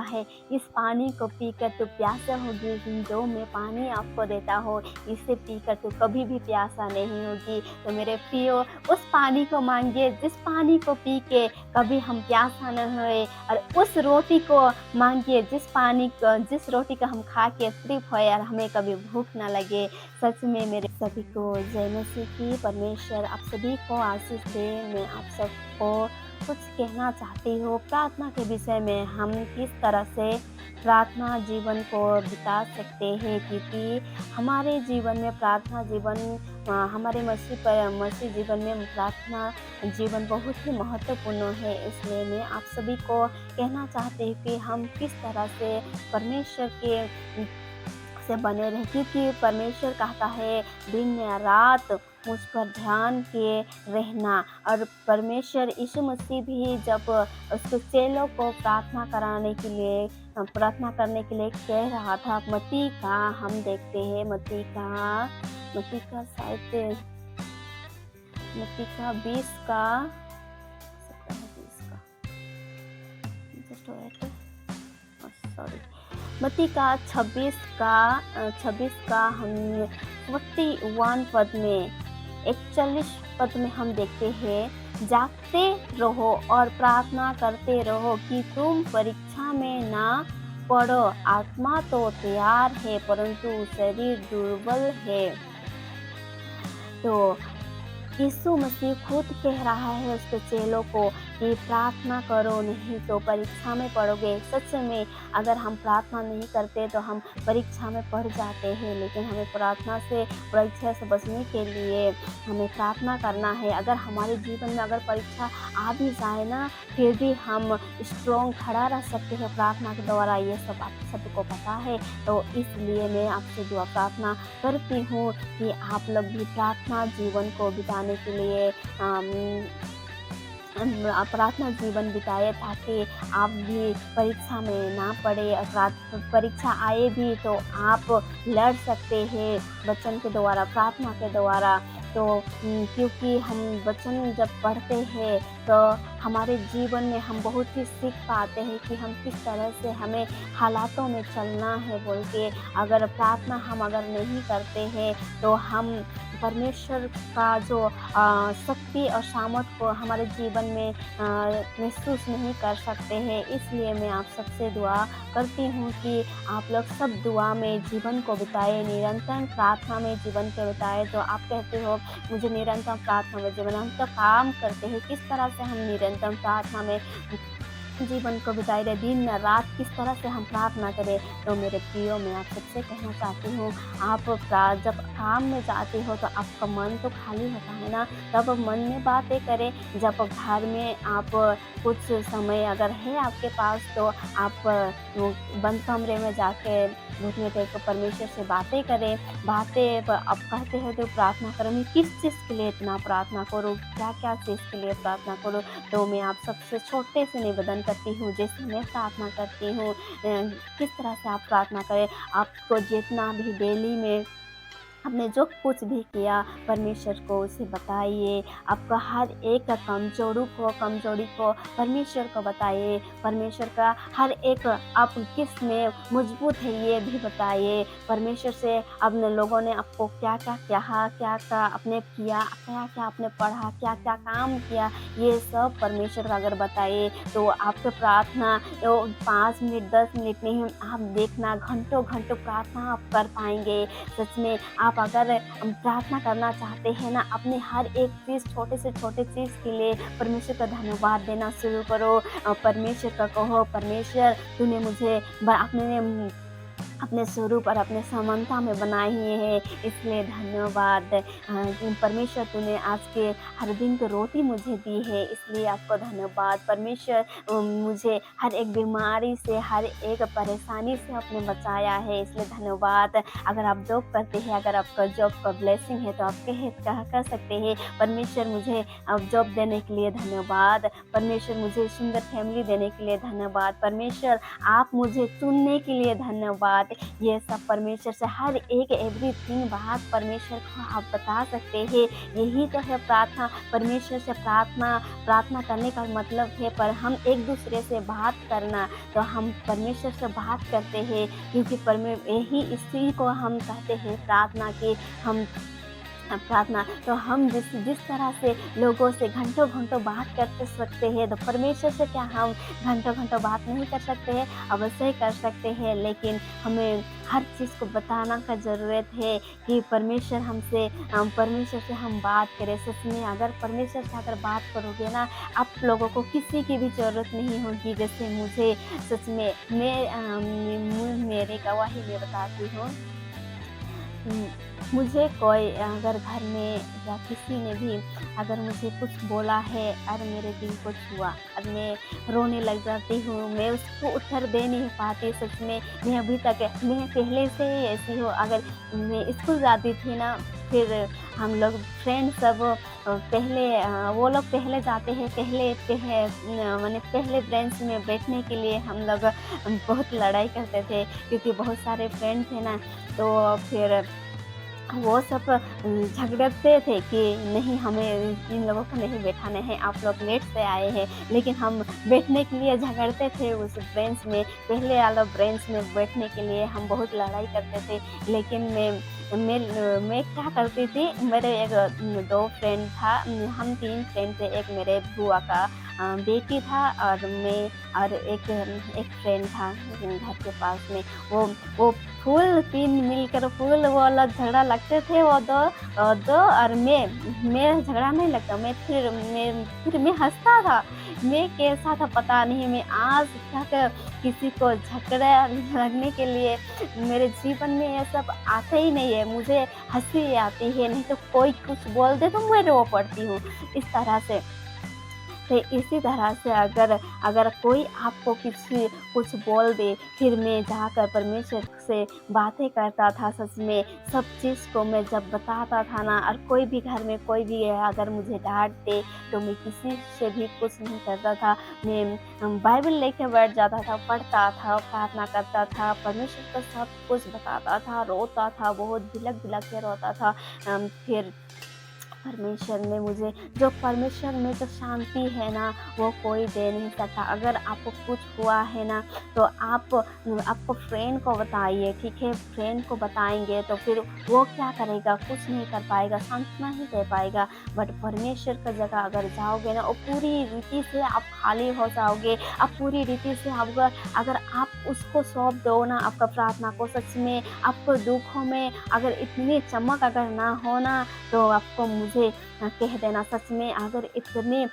है, इस पानी को पीकर तू प्यासा होगी, जो मैं पानी आपको देता हूँ इसे पीकर तू कभी भी प्यासा नहीं होगी। तो मेरे प्रियो, उस पानी को मांगिए जिस पानी को पी के कभी हम प्यासा न होए, और उस रोटी को मांगिए जिस रोटी को हम खा के तृप्त होए और हमें कभी भूख ना लगे। सच में मेरे सभी को जय मसीह की। परमेश्वर आप सभी को आशीष दे। मैं आप सबको कुछ कहना चाहती हूँ प्रार्थना के विषय में। हम किस तरह से प्रार्थना जीवन को बिता सकते हैं, क्योंकि हमारे जीवन में प्रार्थना जीवन हमारे मसीह जीवन में प्रार्थना जीवन बहुत ही महत्वपूर्ण है। इसलिए मैं आप सभी को कहना चाहती हूँ कि हम किस तरह से परमेश्वर के से बने रहें, क्योंकि परमेश्वर कहता है दिन या रात मुझ पर ध्यान किए रहना। और परमेश्वर यीशु मसीह भी जब उसके चेलों को प्रार्थना करने के लिए कह रहा था, मत्ती का हम देखते हैं, मत्ती का शायद मत्ती का 20 का 17-20 का जस्ट वेट, सॉरी, मत्ती का 26 का हम 41 पद में 41 पद में हम देखते हैं, जागते रहो और प्रार्थना करते रहो कि तुम परीक्षा में ना पड़ो। आत्मा तो तैयार है परंतु शरीर दुर्बल है। तो यीशु मसीह खुद कह रहा है उसके चेलों को कि प्रार्थना करो, नहीं तो परीक्षा में पड़ोगे। सच में अगर हम प्रार्थना नहीं करते तो हम परीक्षा में पड़ जाते हैं, लेकिन हमें परीक्षा से बचने के लिए हमें प्रार्थना करना है। अगर हमारे जीवन में अगर परीक्षा आ भी जाए ना, फिर भी हम स्ट्रॉन्ग खड़ा रह सकते हैं प्रार्थना के द्वारा, ये सब आप सबको पता है। तो इसलिए मैं आपसे दुआ प्रार्थना करती हूँ कि आप लोग भी प्रार्थना जीवन को बिताने के लिए प्रार्थना जीवन बिताए, ताकि आप भी परीक्षा में ना पड़े। परीक्षा आए भी तो आप लड़ सकते हैं वचन के द्वारा, प्रार्थना के द्वारा। तो क्योंकि हम वचन जब पढ़ते हैं तो हमारे जीवन में हम बहुत ही सीख पाते हैं कि हम किस तरह से हमें हालातों में चलना है बोल के। अगर प्रार्थना हम अगर नहीं करते हैं तो हम परमेश्वर का जो शक्ति और सामर्थ को हमारे जीवन में महसूस नहीं कर सकते हैं। इसलिए मैं आप सबसे दुआ करती हूँ कि आप लोग सब दुआ में जीवन को बिताए, निरंतर प्रार्थना में जीवन को बिताए। तो आप कहते हो मुझे निरंतर प्रार्थना में जीवन, हम तो काम करते हैं, किस तरह से हम निरंतर प्रार्थना में जीवन को बिताए रहे, दिन रात किस तरह से हम प्रार्थना करें। तो मेरे प्रियो, मैं आप सबसे कहना चाहती हूँ, आप जब काम में जाते हो तो आपका मन तो खाली होता है ना, तब मन में बातें करें। जब घर में आप कुछ समय अगर है आपके पास तो आप बंद कमरे में जाके घुटने टेक परमेश्वर से बातें करें। आप कहते हैं तो प्रार्थना करें, मैं किस चीज़ के लिए इतना प्रार्थना करूँ, क्या क्या चीज़ के लिए प्रार्थना करूँ। तो मैं आप सबसे छोटे से निवेदन करती हूँ, जैसे मैं प्रार्थना करती हूँ किस तरह से आप प्रार्थना करें। आपको जितना भी डेली में आपने जो कुछ भी किया परमेश्वर को उसे बताइए। आपका हर एक कमजोरी को परमेश्वर को बताइए। परमेश्वर का हर एक आप किस में मजबूत है ये भी बताइए। परमेश्वर से अपने लोगों ने आपको क्या क्या कहा, क्या क्या आपने किया, क्या क्या आपने पढ़ा, क्या क्या काम किया, ये सब परमेश्वर का अगर बताइए तो आपके प्रार्थना 5 मिनट 10 मिनट नहीं, आप देखना घंटों घंटों प्रार्थना आप कर पाएंगे। सच में आप अगर प्रार्थना करना चाहते हैं ना, अपने हर एक चीज़, छोटे से छोटे चीज़ के लिए परमेश्वर का धन्यवाद देना शुरू करो। परमेश्वर का कहो, परमेश्वर तूने मुझे अपने स्वरूप और अपने समानता में बनाए हुए हैं, इसलिए धन्यवाद। परमेश्वर तूने आज के हर दिन की रोटी मुझे दी है, इसलिए आपको धन्यवाद। परमेश्वर मुझे हर एक बीमारी से, हर एक परेशानी से आपने बचाया है, इसलिए धन्यवाद। अगर आप जॉब करते हैं, अगर आपका जॉब का ब्लेसिंग है तो आप कह सकते हैं, परमेश्वर मुझे जॉब देने के लिए धन्यवाद। परमेश्वर मुझे सुंदर फैमिली देने के लिए धन्यवाद। परमेश्वर आप मुझे चुनने के लिए धन्यवाद। ये सब परमेश्वर से हर एक एवरीथिंग बात परमेश्वर को आप बता सकते हैं। यही तो है प्रार्थना। परमेश्वर से प्रार्थना प्रार्थना करने का मतलब है पर हम एक दूसरे से बात करना। तो हम परमेश्वर से बात करते हैं, क्योंकि यही इसी को हम कहते हैं प्रार्थना की हम प्रार्थना। तो हम जिस जिस तरह से लोगों से घंटों घंटों बात कर सकते हैं, तो परमेश्वर से क्या हम घंटों घंटों बात नहीं कर सकते हैं? अवश्य कर सकते हैं, लेकिन हमें हर चीज़ को बताना का ज़रूरत है कि परमेश्वर से हम बात करें। सच में अगर परमेश्वर से अगर बात करोगे ना, आप लोगों को किसी की भी ज़रूरत नहीं होगी। जैसे मुझे सच में मेरे गवाही में बताती हूँ। हुँ, मुझे कोई अगर घर में या किसी ने भी अगर मुझे कुछ बोला है और मेरे दिल को छुआ और मैं रोने लग जाती हूँ, मैं उसको उत्तर दे नहीं पाती। सच में मैं पहले से ही ऐसी हूँ। अगर मैं स्कूल जाती थी ना, फिर हम लोग फ्रेंड सब वो लोग पहले जाते हैं, माने पहले बेंच में बैठने के लिए हम लोग बहुत लड़ाई करते थे, क्योंकि बहुत सारे फ्रेंड थे ना। तो फिर वो सब झगड़ते थे कि नहीं, हमें इन लोगों को नहीं बैठाना है, आप लोग लेट से आए हैं। लेकिन हम बैठने के लिए झगड़ते थे उस बेंच में, पहले वाला बेंच में बैठने के लिए हम बहुत लड़ाई करते थे। लेकिन मैं क्या करती थी, मेरे एक 2 फ्रेंड था, हम 3 फ्रेंड थे। एक मेरे बुआ का बेटी था और मैं और एक फ्रेंड था घर के पास में। वो फूल 3 मिलकर फूल वो लोग झगड़ा लगते थे, वो 2 और मैं झगड़ा नहीं लगता। मैं हँसता था। मैं कैसा था पता नहीं, मैं आज तक किसी को झगड़ा लगने के लिए मेरे जीवन में ये सब आता ही नहीं है। मुझे हँसी आती है, नहीं तो कोई कुछ बोल दे तो मैं रो पड़ती हूँ, इस तरह से। तो इसी तरह से अगर कोई आपको कुछ बोल दे, फिर मैं जाकर परमेश्वर से बातें करता था। सच में सब चीज़ को मैं जब बताता था ना, और कोई भी घर में कोई भी अगर मुझे डाँट दे, तो मैं किसी से भी कुछ नहीं करता था। मैं बाइबल लेके बैठ जाता था, पढ़ता था, प्रार्थना करता था, परमेश्वर को सब कुछ बताता था, रोता था, बहुत बिलख-बिलख के रोता था। फिर परमेश्वर में जो शांति है ना, वो कोई दे नहीं सकता। अगर आपको कुछ हुआ है ना, तो आपको फ्रेंड को बताइए, ठीक है? फ्रेंड को बताएँगे तो फिर वो क्या करेगा? कुछ नहीं कर पाएगा, सांत्वना ही दे पाएगा। बट परमेश्वर की जगह अगर जाओगे ना, वो पूरी रीति से आप खाली हो जाओगे। आप पूरी रीति से अगर आप उसको सौंप दो ना आपका प्रार्थना को, सच में आपको दुखों में अगर इतनी चमक अगर ना हो ना, तो आपको मुझे कह देना। सच में अगर इतने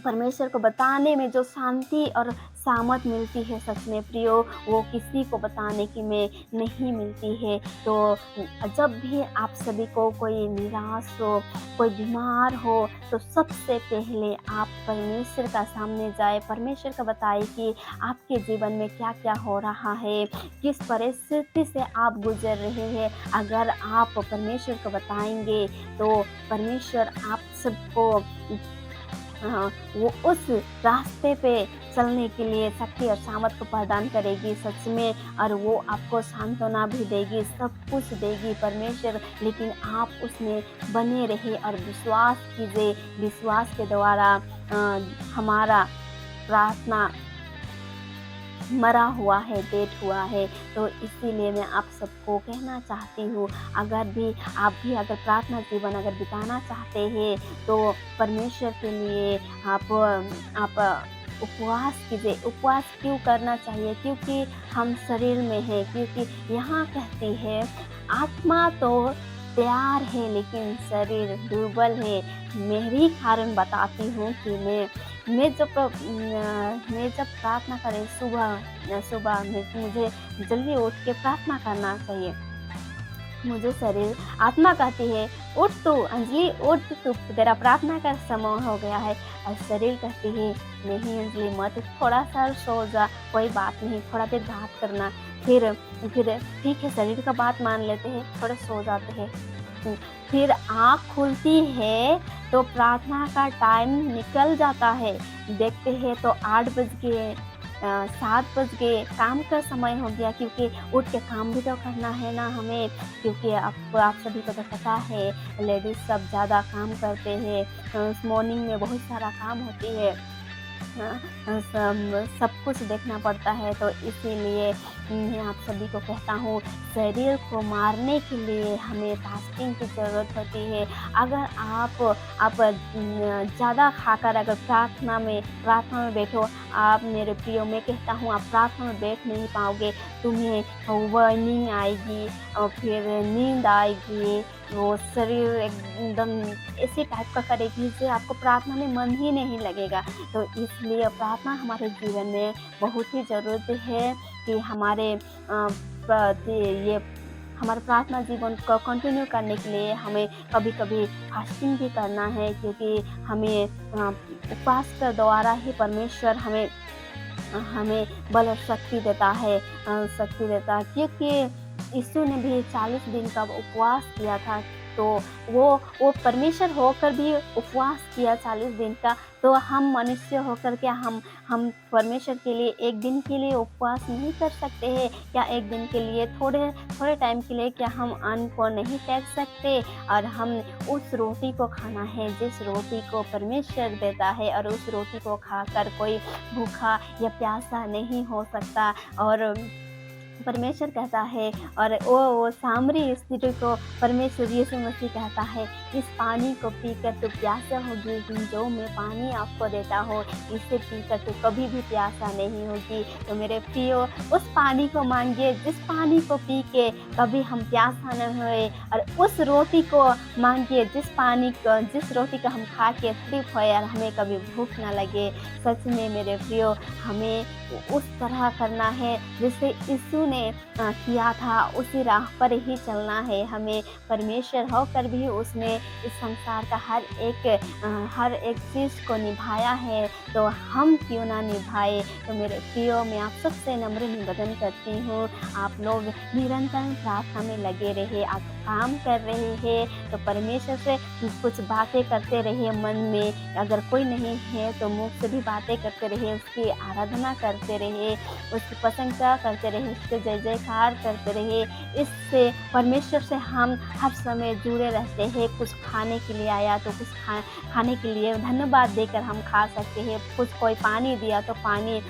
परमेश्वर को बताने में जो शांति और सामत मिलती है, सच में प्रियो, वो किसी को बताने की में नहीं मिलती है। तो जब भी आप सभी को कोई निराश हो, कोई बीमार हो, तो सबसे पहले आप परमेश्वर का सामने जाए, परमेश्वर को बताए कि आपके जीवन में क्या-क्या हो रहा है, किस परिस्थिति से आप गुजर रहे हैं। अगर आप परमेश्वर को बताएँगे, तो परमेश्वर आप सबको वो उस रास्ते पे चलने के लिए शक्ति और सामर्थ को प्रदान करेगी, सच में। और वो आपको सांत्वना भी देगी, सब कुछ देगी परमेश्वर, लेकिन आप उसमें बने रहिए और विश्वास कीजिए। विश्वास के द्वारा हमारा प्रार्थना मरा हुआ है, डेड हुआ है। तो इसीलिए मैं आप सबको कहना चाहती हूँ, आप भी अगर प्रार्थना जीवन अगर बिताना चाहते हैं, तो परमेश्वर के लिए आप उपवास कीजिए। उपवास क्यों करना चाहिए? क्योंकि हम शरीर में हैं, क्योंकि यहाँ कहती है आत्मा तो तैयार है लेकिन शरीर दुर्बल है। मेरी कारण बताती हूँ कि मैं जब प्रार्थना करें सुबह में मुझे जल्दी उठ के प्रार्थना करना चाहिए। मुझे शरीर आत्मा कहती है उठ तू अंजलि, उठ तू, तेरा प्रार्थना का समय हो गया है। और शरीर कहती है नहीं अंजलि मत, थोड़ा सा सो जा, कोई बात नहीं, थोड़ा देर बात करना। फिर ठीक है, शरीर का बात मान लेते हैं, थोड़े सो जाते हैं। फिर आँख खुलती है तो प्रार्थना का टाइम निकल जाता है। देखते हैं तो 8 बज गए, 7 बज गए, काम का समय हो गया, क्योंकि उठ के काम भी तो करना है ना हमें, क्योंकि आप सभी को तो पता है लेडीज़ सब ज़्यादा काम करते हैं। मॉर्निंग में बहुत सारा काम होती है। सब कुछ देखना पड़ता है, तो इसीलिए मैं आप सभी को कहता हूँ, शरीर को मारने के लिए हमें फास्टिंग की ज़रूरत होती है। अगर आप ज़्यादा खाकर अगर प्रार्थना में बैठो, आप मेरे प्रियो, मैं कहता हूँ आप प्रार्थना में बैठ नहीं पाओगे। तुम्हें वर्निंग आएगी और फिर नींद आएगी, वो शरीर एकदम ऐसे टाइप का करेगी जिससे आपको प्रार्थना में मन ही नहीं लगेगा। तो इसलिए प्रार्थना हमारे जीवन में बहुत ही ज़रूरत है कि ये हमारे प्रार्थना जीवन को कंटिन्यू करने के लिए हमें कभी-कभी फास्टिंग भी करना है, क्योंकि हमें उपवास के द्वारा ही परमेश्वर हमें हमें बल और शक्ति देता है, क्योंकि यीशु ने भी 40 दिन का उपवास किया था, तो वो परमेश्वर होकर भी उपवास किया 40 दिन का। तो हम मनुष्य होकर क्या हम परमेश्वर के लिए एक दिन के लिए उपवास नहीं कर सकते हैं? या एक दिन के लिए थोड़े टाइम के लिए क्या हम अन्न को नहीं त्याग सकते? और हम उस रोटी को खाना है जिस रोटी को परमेश्वर देता है, और उस रोटी को खाकर कोई भूखा या प्यासा नहीं हो सकता। और परमेश्वर कहता है, और वो सामरी स्त्री को परमेश्वर यीशु मसीह कहता है, इस पानी को पीकर तू प्यासा होगी, लेकिन जो मैं पानी आपको देता हूँ इसे पीकर तू कभी भी प्यासा नहीं होगी। तो मेरे प्रियो, उस पानी को मांगिए जिस पानी को पी के कभी हम प्यासा न होए, और उस रोटी को मांगिए जिस रोटी को हम खा के तृप्त होए और हमें कभी भूख ना लगे। सच में मेरे प्रियो, हमें उस तरह करना है जैसे यीशु ने किया था, उसी राह पर ही चलना है। हमें परमेश्वर होकर भी उसने इस संसार का हर एक चीज़ को निभाया है, तो हम क्यों ना निभाए। तो मेरे प्रियो, मैं आप सबसे नम्र निवेदन करती हूँ, आप लोग निरंतर प्रार्थना में लगे रहिए। आप काम कर रहे हैं तो परमेश्वर से कुछ बातें करते रहिए मन में, अगर कोई नहीं है तो मुँह से भी बातें करते रहिए, उसकी आराधना करते रहिए, उसकी प्रशंसा करते रहिए, उसके जय जयकार करते रहिए। इससे परमेश्वर से हम हर समय जुड़े रहते हैं। कुछ खाने के लिए आया तो कुछ खाने के लिए धन्यवाद देकर हम खा सकते हैं। कुछ कोई पानी दिया तो पानी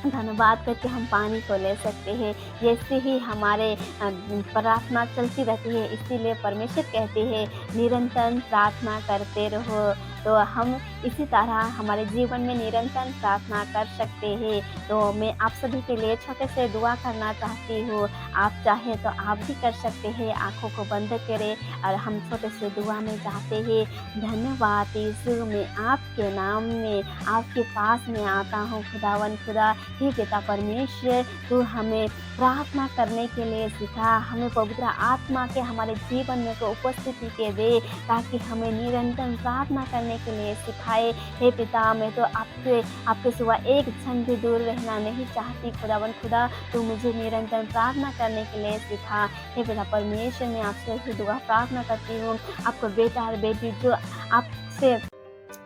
धन्यवाद करके हम पानी को ले सकते हैं। ऐसे ही हमारे प्रार्थना चलती रहती है, इसीलिए परमेश्वर कहते हैं निरंतर प्रार्थना करते रहो। तो हम इसी तरह हमारे जीवन में निरंतर प्रार्थना कर सकते हैं। तो मैं आप सभी के लिए छोटे से दुआ करना चाहती हूँ। आप चाहें तो आप भी कर सकते हैं, आँखों को बंद करें और हम छोटे से दुआ में जाते हैं। धन्यवाद यीशु, मैं आपके नाम में आपके पास में आता हूँ खुदावन खुदा। हे पिता परमेश्वर, तू हमें प्रार्थना करने के लिए सिखा, हमें पवित्र आत्मा के हमारे जीवन में को उपस्थिति के दे, ताकि हमें निरंतर प्रार्थना करने के लिए सिखाए। हे पिता, मैं तो आपके सिवा एक क्षण भी दूर रहना नहीं चाहती खुदावन खुदा, तू मुझे निरंतर प्रार्थना करने के लिए सिखा। हे पिता परमेश्वर, मैं आपसे दुआ प्रार्थना करती हूँ, आपको बेटा और बेटी जो आपसे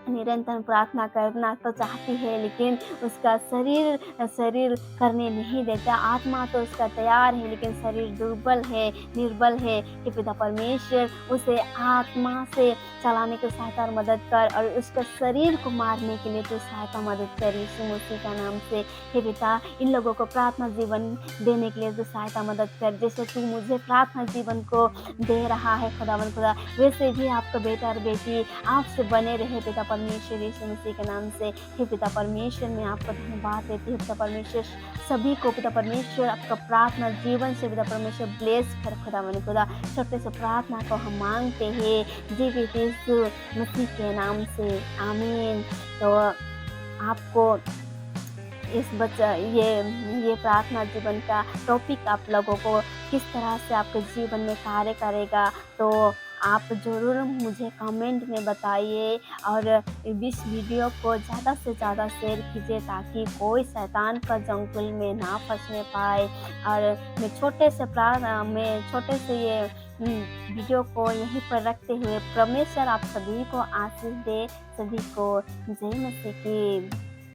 निरंतर प्रार्थना करना तो चाहती है, लेकिन उसका शरीर करने नहीं देता। आत्मा तो उसका तैयार है, लेकिन शरीर दुर्बल है, निर्बल है। कि पिता परमेश्वर उसे आत्मा से चलाने की सहायता और मदद कर, और उसका शरीर को मारने के लिए तो सहायता मदद कर यीशु मसीह का नाम से। हे पिता, इन लोगों को प्रार्थना जीवन देने के लिए तो सहायता मदद कर, जैसे तू मुझे प्रार्थना जीवन को दे रहा है खुदावन खुदा, वैसे भी आपका बेटा और बेटी आपसे बने रहे पिता परमेश्वर यीशु मसीह के नाम से। हे पिता परमेश्वर, मैं आपको धन्यवाद देती हूँ पिता परमेश्वर, सभी को पिता परमेश्वर आपका प्रार्थना जीवन से पिता परमेश्वर ब्लेस कर खुदावन खुदा। छोटे से प्रार्थना को हम मांगते हैं जीवित यीशु मसीह के नाम से, आमीन। तो आपको ये प्रार्थना जीवन का टॉपिक आप लोगों को किस तरह से आपके जीवन में कार्य करेगा, तो आप ज़रूर मुझे कमेंट में बताइए, और इस वीडियो को ज़्यादा से ज़्यादा शेयर कीजिए, ताकि कोई शैतान का चंगुल में ना फंसने पाए। और मैं छोटे से ये वीडियो को यहीं पर रखते हुए परमेश्वर आप सभी को आशीष दे। सभी को जय मसीह की।